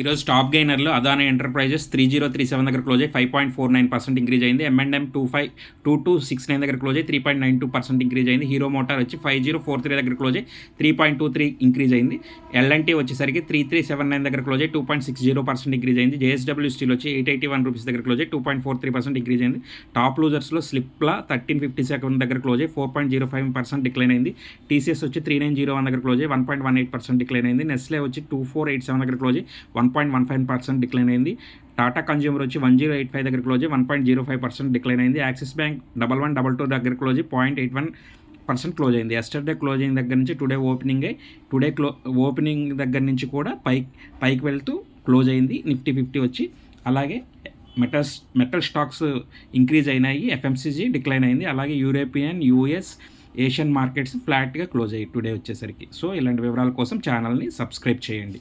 ఈరోజు top గెయినర్లు Adani enterprises 3037 దగ్గర close అయ్యి 5.49% ఇంక్రీజ్ అయింది. M&M 2269 దగ్గర క్లోజ్ అయ్యి 3.92% ఇంక్రీజ్ అయింది. హీరో మోటార్ వచ్చి 5043 దగ్గర క్లోజ్ అయ్యి 3.23 ఇంక్రీజ్ అయింది. L&T వచ్చేసరికి 3379 దగ్గర క్లోజ్ అయ్యి 2.60% ఇంక్రీజ్ అయింది. JSW స్టీల్ వచ్చి 881 రూపీస్ దగ్గర క్లోజ్ అయ్యి 2.43% ఇంక్రీజ్ అయింది. టాప్ లూజర్స్లో స్లిప్లా 1357 దగ్గర క్లోజ్ అయ్యి 4.05% డిక్లైన్ అయింది. TCS వచ్చి 3901 దగ్గర క్లోజ్ అయ్యి 1.18% డిక్లైన్ అయింది. నెస్లే వచ్చి 2487 దగ్గర క్లోజ్ అయ్యి 1.15% డిక్లైన్ అయింది. టాటా కన్జ్యూమర్ వచ్చి 1085 దగ్గర క్లోజ్ అయ్యి 1.05% డిక్లైన్ అయింది. యాక్సిస్ బ్యాంక్ 1122 దగ్గర క్లోజ్ అయ్యి 0.81% క్లోజ్ అయింది. ఎస్టర్డే క్లోజింగ్ దగ్గర నుంచి టుడే ఓపెనింగ్ దగ్గర నుంచి కూడా పైకి వెళ్తూ క్లోజ్ అయింది. నిఫ్టీ 50 వచ్చి అలాగే మెటల్ స్టాక్స్ ఇంక్రీజ్ అయినాయి. FMCG డిక్లైన్ అయింది. అలాగే యూరోపియన్, US, ఏషియన్ మార్కెట్స్ ఫ్లాట్గా క్లోజ్ అయ్యాయి టుడే వచ్చేసరికి. సో ఇలాంటి వివరాల కోసం ఛానల్ని సబ్స్క్రైబ్ చేయండి.